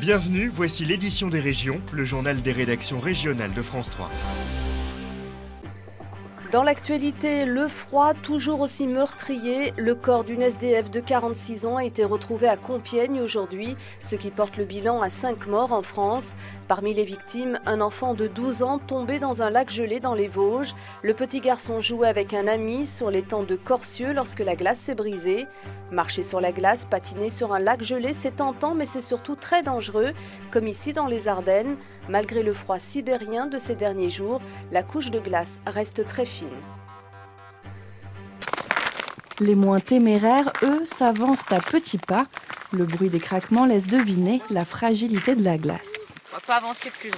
Bienvenue, voici l'édition des régions, le journal des rédactions régionales de France 3. Dans l'actualité, le froid toujours aussi meurtrier. Le corps d'une SDF de 46 ans a été retrouvé à Compiègne aujourd'hui, ce qui porte le bilan à 5 morts en France. Parmi les victimes, un enfant de 12 ans tombé dans un lac gelé dans les Vosges. Le petit garçon jouait avec un ami sur l'étang de Corcieux lorsque la glace s'est brisée. Marcher sur la glace, patiner sur un lac gelé, c'est tentant mais c'est surtout très dangereux, comme ici dans les Ardennes. Malgré le froid sibérien de ces derniers jours, la couche de glace reste très fine. Les moins téméraires, eux, s'avancent à petits pas. Le bruit des craquements laisse deviner la fragilité de la glace. On va pas avancer plus loin.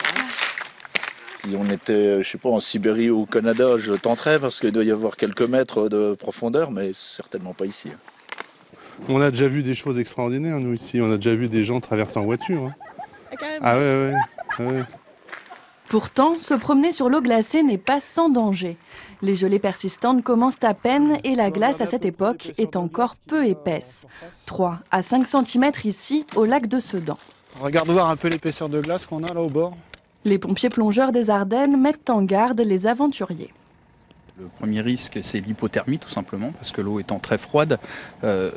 Si on était, je sais pas, en Sibérie ou au Canada, je tenterais parce qu'il doit y avoir quelques mètres de profondeur, mais certainement pas ici. On a déjà vu des choses extraordinaires, nous, ici. On a déjà vu des gens traverser en voiture. Ah ouais. Pourtant, se promener sur l'eau glacée n'est pas sans danger. Les gelées persistantes commencent à peine et la glace à cette époque est encore peu épaisse. 3 à 5 cm ici, au lac de Sedan. On regarde voir un peu l'épaisseur de glace qu'on a là au bord. Les pompiers plongeurs des Ardennes mettent en garde les aventuriers. Le premier risque, c'est l'hypothermie tout simplement, parce que l'eau étant très froide,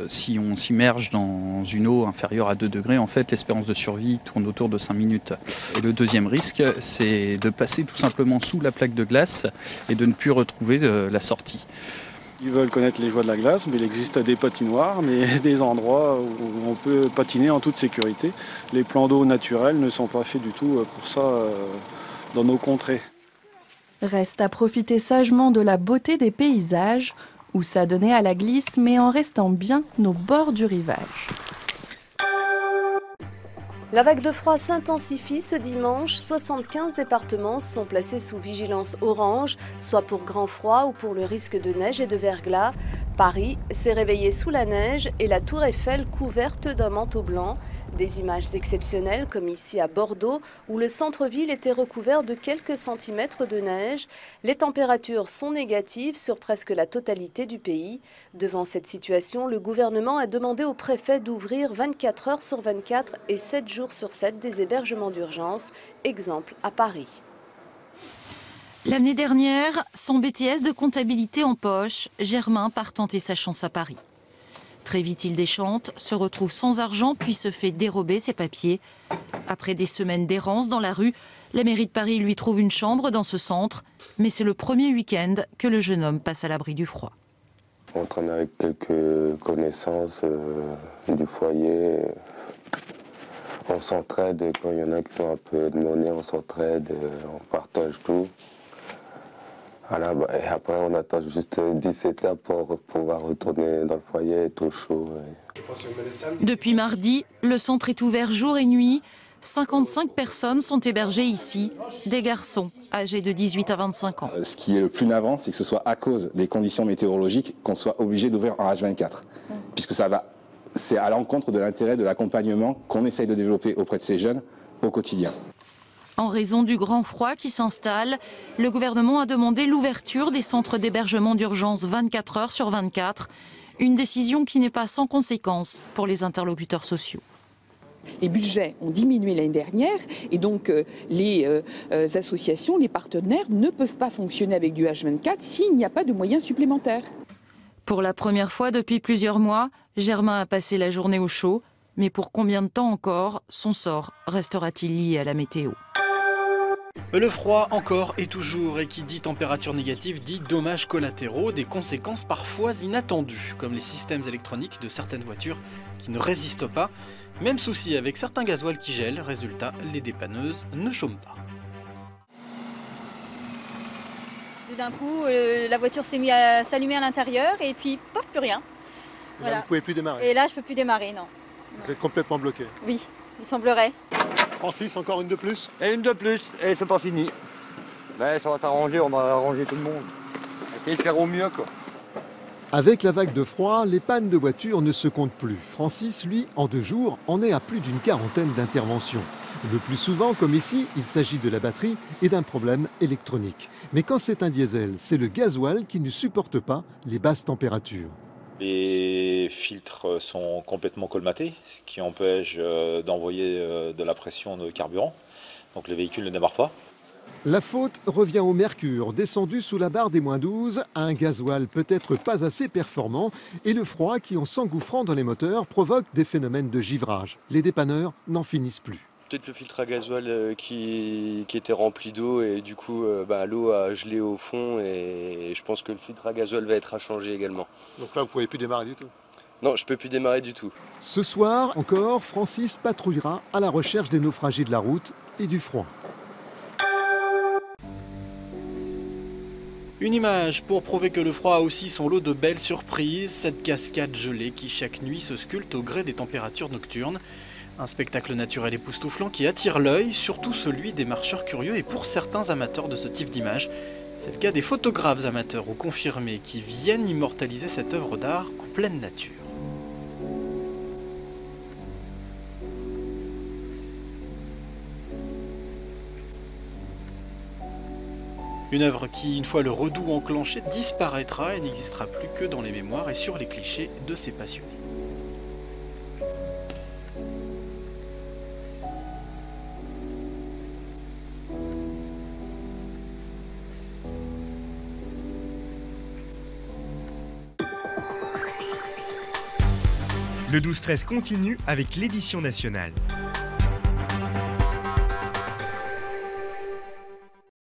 si on s'immerge dans une eau inférieure à 2 degrés, en fait, l'espérance de survie tourne autour de 5 minutes. Et le deuxième risque, c'est de passer tout simplement sous la plaque de glace et de ne plus retrouver la sortie. Ils veulent connaître les joies de la glace, mais il existe des patinoires, des endroits où on peut patiner en toute sécurité. Les plans d'eau naturels ne sont pas faits du tout pour ça dans nos contrées. Reste à profiter sagement de la beauté des paysages, ou s'adonner à la glisse, mais en restant bien au bord du rivage. La vague de froid s'intensifie ce dimanche. 75 départements sont placés sous vigilance orange, soit pour grand froid ou pour le risque de neige et de verglas. Paris s'est réveillé sous la neige et la tour Eiffel couverte d'un manteau blanc. Des images exceptionnelles comme ici à Bordeaux où le centre-ville était recouvert de quelques centimètres de neige. Les températures sont négatives sur presque la totalité du pays. Devant cette situation, le gouvernement a demandé au préfet d'ouvrir 24 heures sur 24 et 7 jours sur 7 des hébergements d'urgence. Exemple à Paris. L'année dernière, son BTS de comptabilité en poche, Germain part tenter sa chance à Paris. Très vite, il déchante, se retrouve sans argent, puis se fait dérober ses papiers. Après des semaines d'errance dans la rue, la mairie de Paris lui trouve une chambre dans ce centre. Mais c'est le premier week-end que le jeune homme passe à l'abri du froid. On traîne avec quelques connaissances du foyer. On s'entraide, quand il y en a qui ont un peu de monnaie, on s'entraide, on partage tout. Voilà, et après, on attend juste 17 heures pour pouvoir retourner dans le foyer, tout chaud. Depuis mardi, le centre est ouvert jour et nuit. 55 personnes sont hébergées ici, des garçons âgés de 18 à 25 ans. Ce qui est le plus navrant, c'est que ce soit à cause des conditions météorologiques qu'on soit obligé d'ouvrir en H24. Puisque c'est à l'encontre de l'intérêt de l'accompagnement qu'on essaye de développer auprès de ces jeunes au quotidien. En raison du grand froid qui s'installe, le gouvernement a demandé l'ouverture des centres d'hébergement d'urgence 24 heures sur 24, une décision qui n'est pas sans conséquences pour les interlocuteurs sociaux. Les budgets ont diminué l'année dernière et donc les associations, les partenaires ne peuvent pas fonctionner avec du H24 s'il n'y a pas de moyens supplémentaires. Pour la première fois depuis plusieurs mois, Germain a passé la journée au chaud, mais pour combien de temps encore son sort restera-t-il lié à la météo ? Le froid encore et toujours, et qui dit température négative dit dommages collatéraux, des conséquences parfois inattendues, comme les systèmes électroniques de certaines voitures qui ne résistent pas. Même souci avec certains gasoils qui gèlent, résultat, les dépanneuses ne chôment pas. Tout d'un coup, la voiture s'est mise à s'allumer à l'intérieur et puis, pof, plus rien. Et là, vous ne pouvez plus démarrer. Et là, je ne peux plus démarrer, non. Vous êtes complètement bloqué. Oui, il semblerait. Francis, encore une de plus? Et une de plus, et c'est pas fini. Mais ça va s'arranger, on va arranger tout le monde. Et faire au mieux, quoi. Avec la vague de froid, les pannes de voitures ne se comptent plus. Francis, lui, en 2 jours, en est à plus d'une quarantaine d'interventions. Le plus souvent, comme ici, il s'agit de la batterie et d'un problème électronique. Mais quand c'est un diesel, c'est le gasoil qui ne supporte pas les basses températures. Les filtres sont complètement colmatés, ce qui empêche d'envoyer de la pression de carburant. Donc les véhicules ne démarrent pas. La faute revient au mercure, descendu sous la barre des -12, à un gasoil peut-être pas assez performant et le froid qui, en s'engouffrant dans les moteurs, provoque des phénomènes de givrage. Les dépanneurs n'en finissent plus. Peut-être le filtre à gasoil qui était rempli d'eau et du coup l'eau a gelé au fond et je pense que le filtre à gasoil va être à changer également. Donc là vous ne pouvez plus démarrer du tout? Non, je ne peux plus démarrer du tout. Ce soir encore, Francis patrouillera à la recherche des naufragés de la route et du froid. Une image pour prouver que le froid a aussi son lot de belles surprises, cette cascade gelée qui chaque nuit se sculpte au gré des températures nocturnes. Un spectacle naturel époustouflant qui attire l'œil, surtout celui des marcheurs curieux et pour certains amateurs de ce type d'image. C'est le cas des photographes amateurs ou confirmés qui viennent immortaliser cette œuvre d'art en pleine nature. Une œuvre qui, une fois le redout enclenché, disparaîtra et n'existera plus que dans les mémoires et sur les clichés de ses passionnés. Le 12-13 continue avec l'édition nationale.